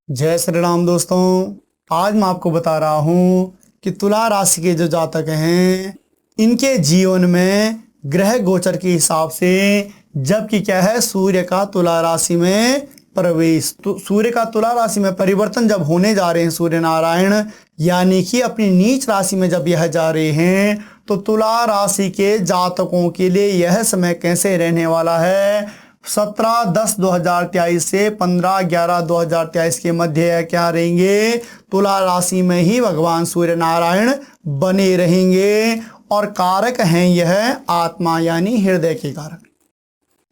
जय श्री राम दोस्तों। आज मैं आपको बता रहा हूँ कि तुला राशि के जो जातक हैं इनके जीवन में ग्रह गोचर के हिसाब से जबकि क्या है सूर्य का तुला राशि में प्रवेश, तो सूर्य का तुला राशि में परिवर्तन जब होने जा रहे हैं सूर्य नारायण, यानी कि अपनी नीच राशि में जब यह जा रहे हैं तो तुला राशि के जातकों के लिए यह समय कैसे रहने वाला है। 17/10/2023 से 15/11/2023 के मध्य क्या रहेंगे, तुला राशि में ही भगवान सूर्य नारायण बने रहेंगे और कारक हैं यह आत्मा यानी हृदय के कारक।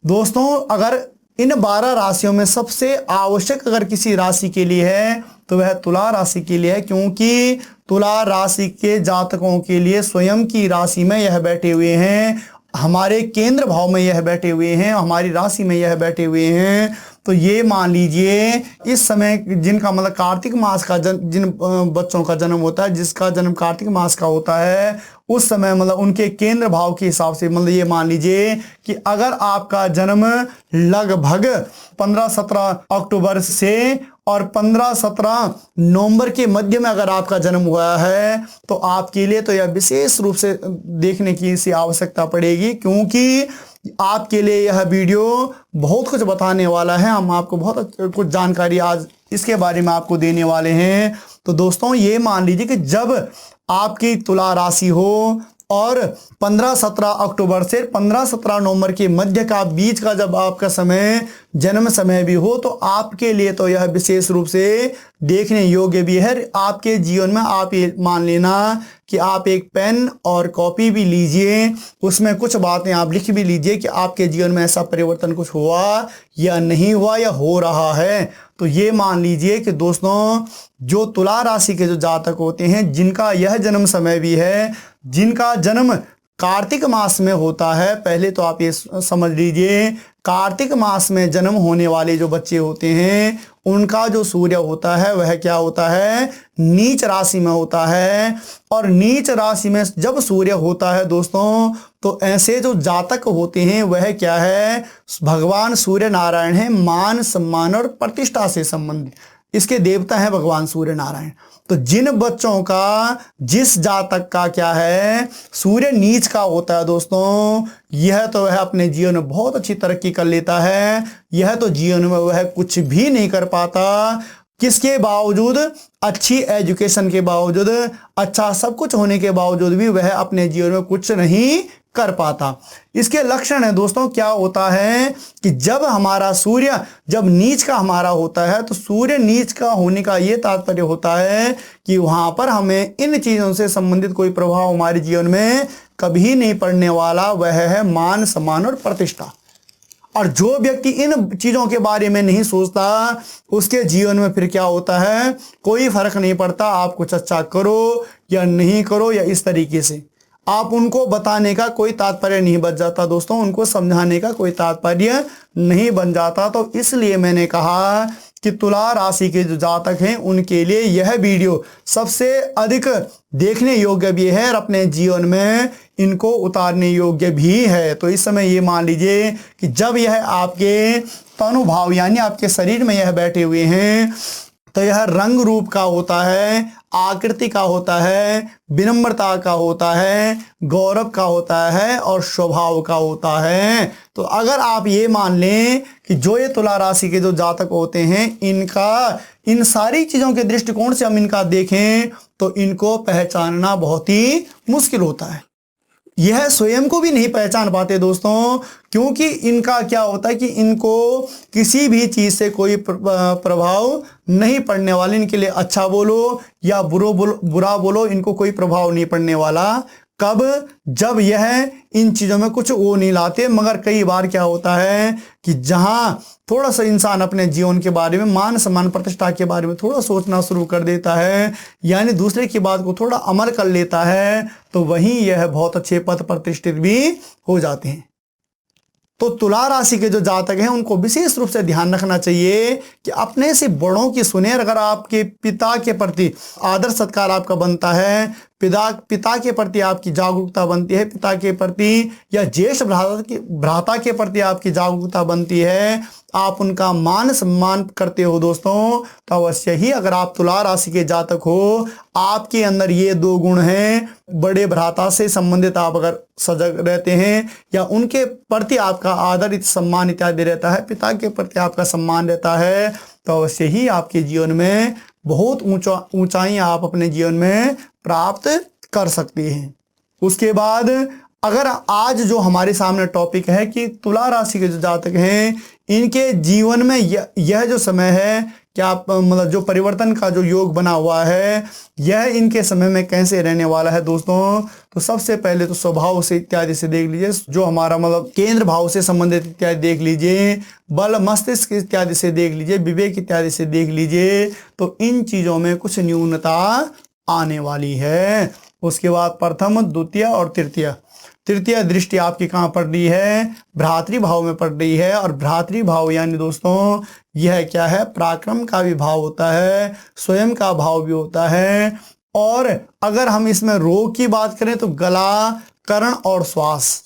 दोस्तों अगर इन 12 राशियों में सबसे आवश्यक अगर किसी राशि के लिए है तो वह तुला राशि के लिए है, क्योंकि तुला राशि के जातकों के लिए स्वयं की राशि में यह बैठे हुए हैं, हमारे केंद्र भाव में यह बैठे हुए हैं, हमारी राशि में यह बैठे हुए हैं। तो ये मान लीजिए इस समय जिनका मतलब कार्तिक मास का जिन बच्चों का जन्म होता है, जिसका जन्म कार्तिक मास का होता है, उस समय मतलब उनके केंद्र भाव के हिसाब से मतलब ये मान लीजिए कि अगर आपका जन्म लगभग 15-17 अक्टूबर से और 15-17 नवंबर के मध्य में अगर आपका जन्म हुआ है तो आपके लिए तो यह विशेष रूप से देखने की इसी आवश्यकता पड़ेगी, क्योंकि आपके लिए यह वीडियो बहुत कुछ बताने वाला है। हम आपको बहुत कुछ जानकारी आज इसके बारे में आपको देने वाले हैं। तो दोस्तों ये मान लीजिए कि जब आपकी तुला राशि हो और 15-17 अक्टूबर से 15-17 नवंबर के मध्य का बीच का जब आपका समय जन्म समय भी हो तो आपके लिए तो यह विशेष रूप से देखने योग्य भी है। आपके जीवन में आप ये मान लेना कि आप एक पेन और कॉपी भी लीजिए, उसमें कुछ बातें आप लिख भी लीजिए कि आपके जीवन में ऐसा परिवर्तन कुछ हुआ या नहीं हुआ या हो रहा है। तो ये मान लीजिए कि दोस्तों जो तुला राशि के जो जातक होते हैं जिनका यह जन्म समय भी है, जिनका जन्म कार्तिक मास में होता है, पहले तो आप ये समझ लीजिए कार्तिक मास में जन्म होने वाले जो बच्चे होते हैं उनका जो सूर्य होता है वह क्या होता है, नीच राशि में होता है। और नीच राशि में जब सूर्य होता है दोस्तों तो ऐसे जो जातक होते हैं वह क्या है, भगवान सूर्य नारायण है, मान सम्मान और प्रतिष्ठा से संबंधित इसके देवता है भगवान सूर्य नारायण। तो जिन बच्चों का जिस जातक का क्या है सूर्य नीच का होता है दोस्तों, यह तो वह अपने जीवन में बहुत अच्छी तरक्की कर लेता है, यह तो जीवन में वह कुछ भी नहीं कर पाता, किसके बावजूद अच्छी एजुकेशन के बावजूद अच्छा सब कुछ होने के बावजूद भी वह अपने जीवन में कुछ नहीं कर पाता। इसके लक्षण है दोस्तों क्या होता है कि जब हमारा सूर्य जब नीच का हमारा होता है तो सूर्य नीच का होने का ये तात्पर्य होता है कि वहां पर हमें इन चीजों से संबंधित कोई प्रभाव हमारे जीवन में कभी नहीं पड़ने वाला, वह है मान सम्मान और प्रतिष्ठा। और जो व्यक्ति इन चीजों के बारे में नहीं सोचता उसके जीवन में फिर क्या होता है, कोई फर्क नहीं पड़ता आप कुछ अच्छा करो या नहीं करो, या इस तरीके से आप उनको बताने का कोई तात्पर्य नहीं बच जाता दोस्तों, उनको समझाने का कोई तात्पर्य नहीं बन जाता। तो इसलिए मैंने कहा कि तुला राशि के जो जातक हैं उनके लिए यह वीडियो सबसे अधिक देखने योग्य भी है और अपने जीवन में इनको उतारने योग्य भी है। तो इस समय ये मान लीजिए कि जब यह आपके तनुभाव यानी आपके शरीर में यह बैठे हुए हैं तो यह रंग रूप का होता है, आकृति का होता है, विनम्रता का होता है, गौरव का होता है और स्वभाव का होता है। तो अगर आप ये मान लें कि जो ये तुला राशि के जो जातक होते हैं इनका इन सारी चीजों के दृष्टिकोण से हम इनका देखें तो इनको पहचानना बहुत ही मुश्किल होता है, यह स्वयं को भी नहीं पहचान पाते दोस्तों, क्योंकि इनका क्या होता है कि इनको किसी भी चीज से कोई प्रभाव नहीं पड़ने वाला, इनके लिए अच्छा बोलो या बुरा बोलो इनको कोई प्रभाव नहीं पड़ने वाला। कब, जब यह इन चीजों में कुछ वो नहीं लाते। मगर कई बार क्या होता है कि जहां थोड़ा सा इंसान अपने जीवन के बारे में मान सम्मान प्रतिष्ठा के बारे में थोड़ा सोचना शुरू कर देता है, यानी दूसरे की बात को थोड़ा अमल कर लेता है, तो वहीं यह बहुत अच्छे पद प्रतिष्ठित भी हो जाते हैं। तो तुला राशि के जो जातक हैं उनको विशेष रूप से ध्यान रखना चाहिए कि अपने से बड़ों की सुने। अगर आपके पिता के प्रति आदर सत्कार आपका बनता है, पिता के प्रति आपकी जागरूकता बनती है, पिता के प्रति या ज्येष्ठ भ्राता के प्रति आपकी जागरूकता बनती है, आप उनका मान सम्मान करते हो दोस्तों, तो अवश्य ही अगर आप तुला राशि के जातक हो, आपके अंदर ये 2 गुण हैं। बड़े भ्राता से संबंधित आप अगर सजग रहते हैं या उनके प्रति आपका आदर सम्मान इत्यादि रहता है, पिता के प्रति आपका सम्मान रहता है, तो अवश्य ही आपके जीवन में बहुत ऊंचाई आप अपने जीवन में प्राप्त कर सकते हैं। उसके बाद अगर आज जो हमारे सामने टॉपिक है कि तुला राशि के जो जातक हैं, इनके जीवन में यह जो समय है, क्या मतलब जो परिवर्तन का जो योग बना हुआ है, यह इनके समय में कैसे रहने वाला है दोस्तों। तो सबसे पहले तो स्वभाव से इत्यादि से देख लीजिए, जो हमारा मतलब केंद्र भाव से संबंधित इत्यादि देख लीजिए, बल मस्तिष्क इत्यादि से देख लीजिए, विवेक इत्यादि से देख लीजिए, तो इन चीजों में कुछ न्यूनता आने वाली है। उसके बाद प्रथम, द्वितीय और तृतीय दृष्टि आपकी कहाँ पड़ रही है? भ्रातृभाव में पड़ रही है। और भ्रातृभाव यानी दोस्तों यह क्या है? पराक्रम का भी भाव होता है, स्वयं का भाव भी होता है। और अगर हम इसमें रोग की बात करें तो गला, कर्ण और श्वास,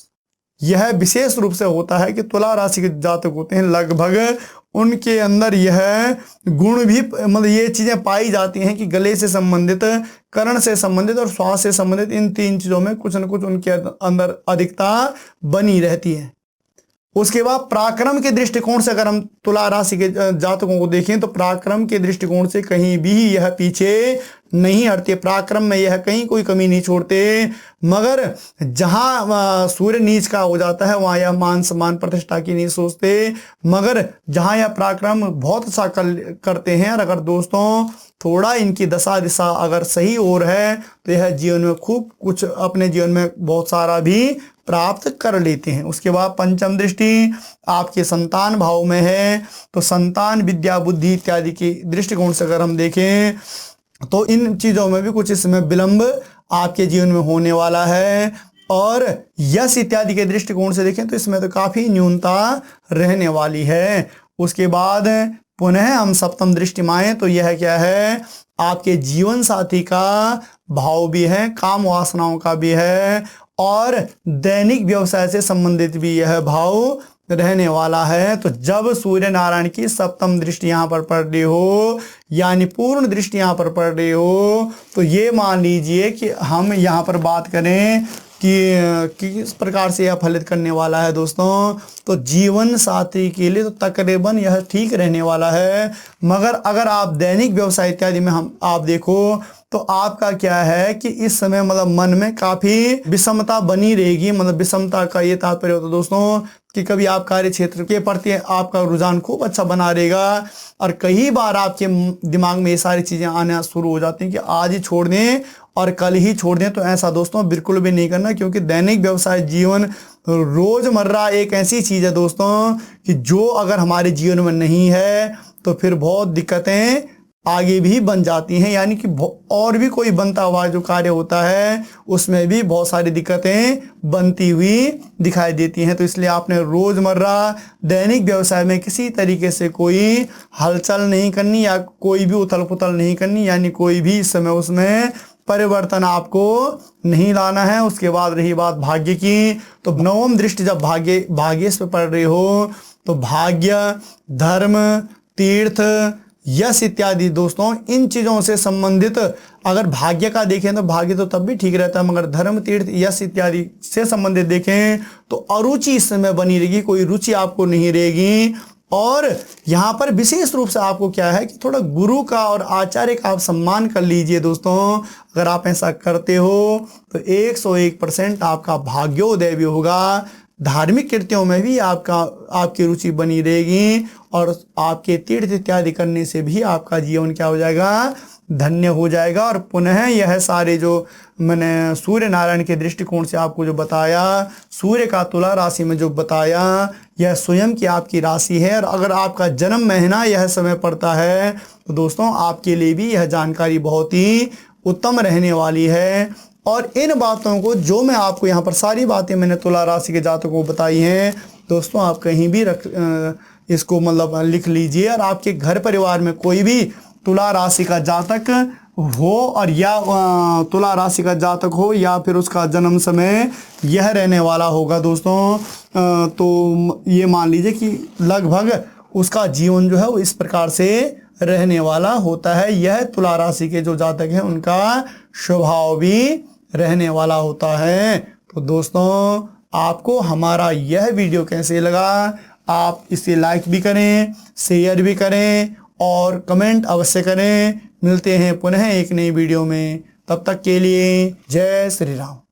यह विशेष रूप से होता है कि तुला राशि के जातक होते हैं, लगभग उनके अंदर यह गुण भी मतलब ये चीजें पाई जाती हैं कि गले से संबंधित, कर्ण से संबंधित और श्वास से संबंधित इन 3 चीजों में कुछ न कुछ उनके अंदर अधिकता बनी रहती है। उसके बाद पराक्रम के दृष्टिकोण से अगर हम तुला राशि के जातकों को देखें तो पराक्रम के दृष्टिकोण से कहीं भी यह पीछे नहीं हटते, पराक्रम में यह कहीं कोई कमी नहीं छोड़ते। मगर जहां सूर्य नीच का हो जाता है वहां यह मान सम्मान प्रतिष्ठा की नहीं सोचते, मगर जहां यह पराक्रम बहुत अच्छा करते हैं। और अगर दोस्तों थोड़ा इनकी दशा दिशा अगर सही ओर है तो यह जीवन में खूब कुछ अपने जीवन में बहुत सारा भी प्राप्त कर लेते हैं। उसके बाद पंचम दृष्टि आपके संतान भाव में है, तो संतान, विद्या, बुद्धि इत्यादि की दृष्टिकोण से अगर हम देखें तो इन चीजों में भी कुछ इसमें विलंब आपके जीवन में होने वाला है। और यश इत्यादि के दृष्टिकोण से देखें तो इसमें तो काफी न्यूनता रहने वाली है। उसके बाद पुनः हम सप्तम दृष्टि माएं तो यह क्या है? आपके जीवन साथी का भाव भी है, काम वासनाओं का भी है, और दैनिक व्यवसाय से संबंधित भी यह भाव रहने वाला है। तो जब सूर्य नारायण की सप्तम दृष्टि यहाँ पर पड़ रही हो, यानी पूर्ण दृष्टि यहाँ पर पड़ रही हो, तो ये मान लीजिए कि हम यहाँ पर बात करें कि किस प्रकार से यह फलित करने वाला है दोस्तों, तो जीवन साथी के लिए तो तकरीबन यह ठीक रहने वाला है। मगर अगर आप दैनिक व्यवसाय इत्यादि में आप देखो तो आपका क्या है कि इस समय मतलब मन में काफी विषमता बनी रहेगी। मतलब विषमता का ये तात्पर्य होता है दोस्तों कि कभी आप कार्य क्षेत्र के प्रति आपका रुझान खूब अच्छा बना रहेगा, और कई बार आपके दिमाग में ये सारी चीजें आना शुरू हो जाती हैं कि आज ही छोड़ दें और कल ही छोड़ दें। तो ऐसा दोस्तों बिल्कुल भी नहीं करना, क्योंकि दैनिक व्यवसाय जीवन रोजमर्रा एक ऐसी चीज है दोस्तों कि जो अगर हमारे जीवन में नहीं है तो फिर बहुत दिक्कतें आगे भी बन जाती हैं। यानी कि और भी कोई बनता हुआ जो कार्य होता है उसमें भी बहुत सारी दिक्कतें बनती हुई दिखाई देती हैं। तो इसलिए आपने रोजमर्रा दैनिक व्यवसाय में किसी तरीके से कोई हलचल नहीं करनी या कोई भी उथल पुथल नहीं करनी, यानी कोई भी इस समय उसमें परिवर्तन आपको नहीं लाना है। उसके बाद रही बात भाग्य की, तो नवम दृष्टि जब भाग्य पे पड़ रही हो तो भाग्य, धर्म, तीर्थ, यश इत्यादि दोस्तों इन चीजों से संबंधित अगर भाग्य का देखें तो भाग्य तो तब भी ठीक रहता है, मगर धर्म, तीर्थ, यश इत्यादि से संबंधित देखें तो अरुचि इस समय बनी रहेगी, कोई रुचि आपको नहीं रहेगी। और यहाँ पर विशेष रूप से आपको क्या है कि थोड़ा गुरु का और आचार्य का आप सम्मान कर लीजिए दोस्तों। अगर आप ऐसा करते हो तो 101% आपका भाग्योदय भी होगा। धार्मिक कृत्यों में भी आपकी रुचि बनी रहेगी, और आपके तीर्थ इत्यादि करने से भी आपका जीवन क्या हो जाएगा? धन्य हो जाएगा। और पुनः यह सारे जो मैंने सूर्य नारायण के दृष्टिकोण से आपको जो बताया, सूर्य का तुला राशि में जो बताया, यह स्वयं की आपकी राशि है। और अगर आपका जन्म महीना यह समय पड़ता है तो दोस्तों आपके लिए भी यह जानकारी बहुत ही उत्तम रहने वाली है। और इन बातों को जो मैं आपको यहाँ पर सारी बातें मैंने तुला राशि के जातकों को बताई हैं दोस्तों, आप कहीं भी इसको मतलब लिख लीजिए। और आपके घर परिवार में कोई भी तुला राशि का जातक हो और या तुला राशि का जातक हो या फिर उसका जन्म समय यह रहने वाला होगा दोस्तों, तो ये मान लीजिए कि लगभग उसका जीवन जो है वो इस प्रकार से रहने वाला होता है। यह तुला राशि के जो जातक हैं उनका स्वभाव भी रहने वाला होता है। तो दोस्तों आपको हमारा यह वीडियो कैसे लगा, आप इसे लाइक भी करें, शेयर भी करें और कमेंट अवश्य करें। मिलते हैं पुनः एक नई वीडियो में, तब तक के लिए जय श्री राम।